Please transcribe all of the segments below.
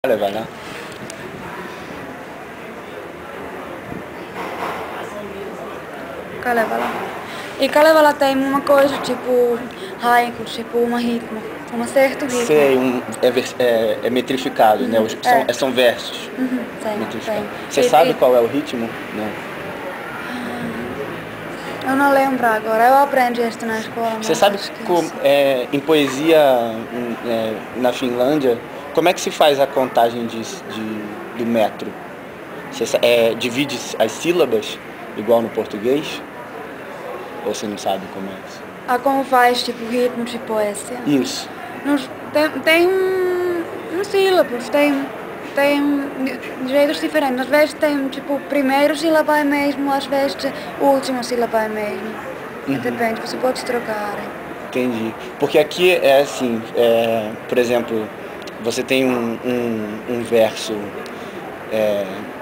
Kalevala. Kalevala. E Kalevala tem uma coisa tipo haiku, tipo um ritmo, um certo ritmo. Sei, é metrificado, né? São versos. Tem. Você sabe qual é o ritmo? Não. Eu não lembro agora, eu aprendi isso na escola. Você sabe como, em poesia na Finlândia, como é que se faz a contagem do metro? Você divide as sílabas igual no português? Ou você não sabe como é isso? Ah, como faz tipo ritmo de poesia? Isso. Tem sílabas, tem jeitos diferentes. Às vezes tem tipo o primeiro sílaba é mesmo, às vezes o último sílaba é mesmo. Depende, você pode trocar. Entendi. Porque aqui é assim, por exemplo, você tem um verso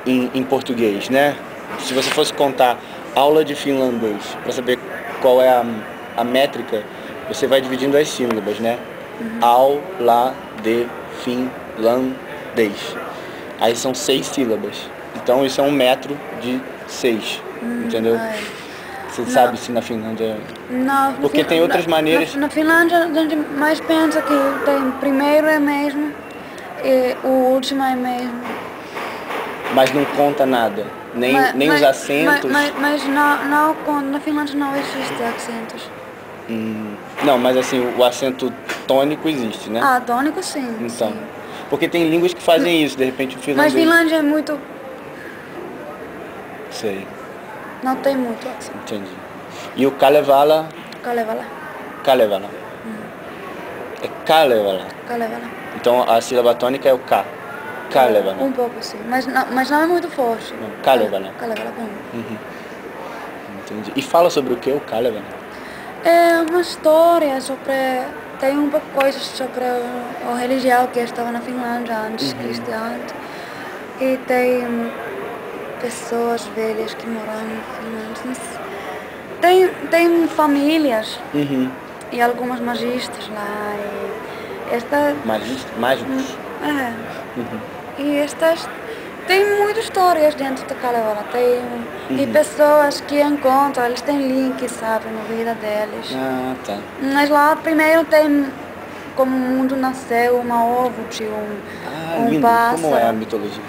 em português, né? Se você fosse contar aula de finlandês, para saber qual é a métrica, você vai dividindo as sílabas, né? Aula de finlandês. Aí são 6 sílabas. Então isso é 1 metro de 6, entendeu? Você sabe se na Finlândia... Não. Porque tem outras maneiras... Na Finlândia a gente mais pensa que tem primeiro é mesmo e o último é mesmo. Mas não conta nada, nem os acentos... Mas não conta, na Finlândia não existe acentos. Não, mas assim, o acento tônico existe, né? Ah, tônico sim. Então, sim. porque tem línguas que fazem isso, de repente o finlandês... Mas Finlândia é muito... Sei. Não tem muito acento. Entendi. E o Kalevala? Kalevala. Kalevala. É Kalevala. Kalevala. Então a sílaba tônica é o K. Kalevala. Um pouco sim, mas não é muito forte. Não, Kalevala. Kalevala, bom. Entendi. E fala sobre o que o Kalevala? É uma história sobre... Tem um pouco coisas sobre a religião que estava na Finlândia antes, cristiana. E tem pessoas velhas que moram na Finlândia. Tem famílias e algumas magistas lá. Mágicos? E estas... Tem muitas histórias dentro da Kalevala. E pessoas que encontram, eles têm links, sabe, na vida deles. Ah, tá. Mas lá primeiro tem como o mundo nasceu, uma ovo de um pássaro. Como é a mitologia?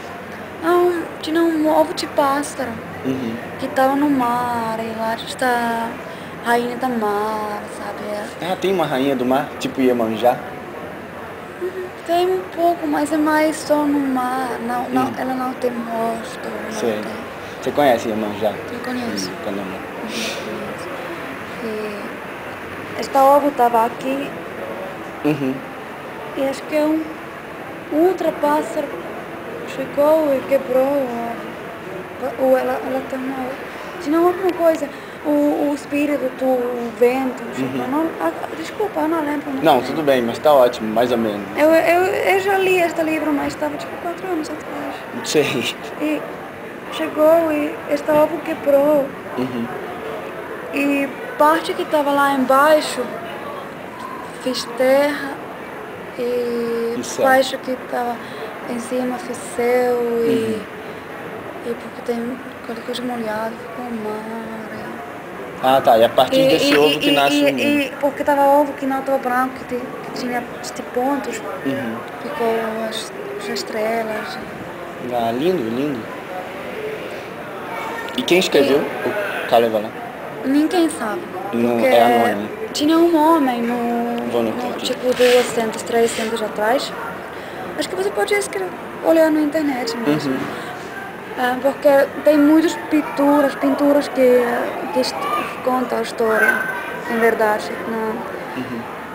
Tinha um ovo de pássaro que estava no mar e lá está a rainha do mar, sabe? Ah, tem uma rainha do mar, tipo Iemanjá? Tem um pouco, mas é mais só no mar. Ela não tem rosto. Sei. Você conhece Iemanjá? Eu conheço. Panamá. E esta ovo estava aqui. E acho que um outro pássaro chegou e quebrou o ovo. Ou ela tem uma... Tinha alguma coisa. O espírito do vento. Desculpa, eu não lembro. Não, tudo bem, mas tá ótimo, mais ou menos. Eu já li este livro, mas estava tipo 4 anos atrás. Sei. E chegou e este ovo quebrou. E parte que estava lá embaixo fiz terra e parte que estava em cima fiz céu e porque tem qualquer coisa molhada, ficou mar. Ah, tá. E a partir desse ovo que nasce E porque estava ovo que não estava branco, que tinha pontos, ficou as estrelas. Ah, lindo, lindo. E quem escreveu o Kalevala? Ninguém sabe. É anônimo. Tinha um homem tipo 200, 300 atrás. Acho que você pode olhar na internet mesmo. Porque tem muitas pinturas que contam a história, em verdade.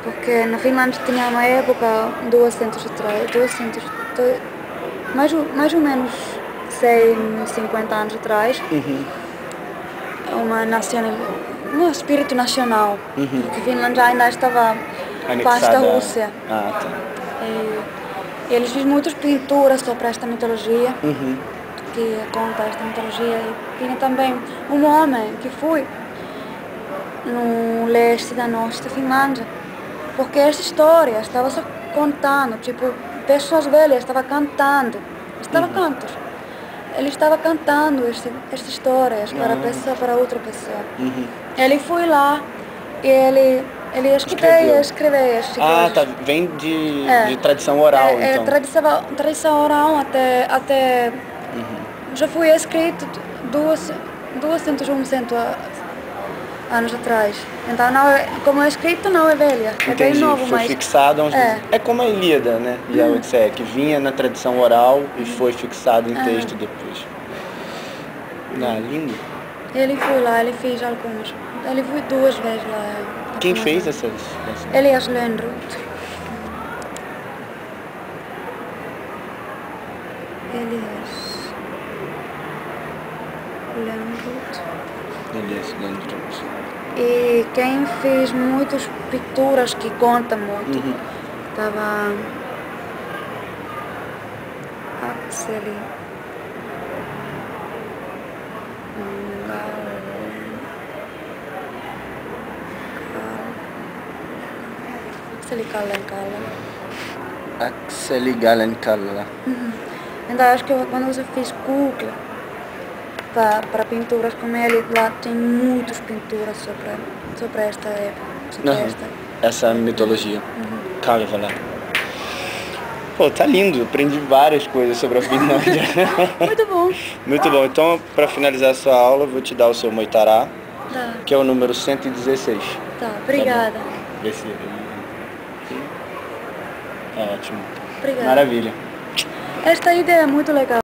Porque na Finlândia tinha uma época, 200 atrás, mais ou menos 150 anos atrás, um espírito nacional, porque a Finlândia ainda estava parte da Rússia. Ah, tá. E eles fizeram muitas pinturas sobre esta mitologia. Que conta esta mitologia e tinha também um homem que foi no leste da nossa Finlândia, porque essa história estava só contando, tipo, pessoas velhas estavam cantando. Estava cantos. Ele estava cantando estas histórias para outra pessoa. Ele foi lá e ele escreveu estas Ah, coisas. tá. Vem de tradição oral, então. Tradição oral até já foi escrito 200 ou 100 anos atrás. Então, não é, como é escrito, não é velha. É bem novo, foi mas... fixado é como a Ilíada, né? E a Odisseia, que vinha na tradição oral e foi fixado em texto depois. Ah, lindo. Ele foi lá, ele fez alguns. Ele foi 2 vezes lá. Quem fez essas? Elias Lönnrot. Elias Lönnrot. E quem fez muitas pinturas que conta muito, estava Axel Gallenkalla. Então acho que quando você fez Google para pinturas como ele, lá tem muitas pinturas sobre esta época. Essa mitologia. Kalevala. Pô, tá lindo. Aprendi várias coisas sobre a Finlândia. Muito bom. Muito bom. Então, para finalizar a sua aula, eu vou te dar o seu Moitará, que é o número 116. Tá, obrigada. Vê se... Ótimo. Obrigada. Maravilha. Esta ideia é muito legal.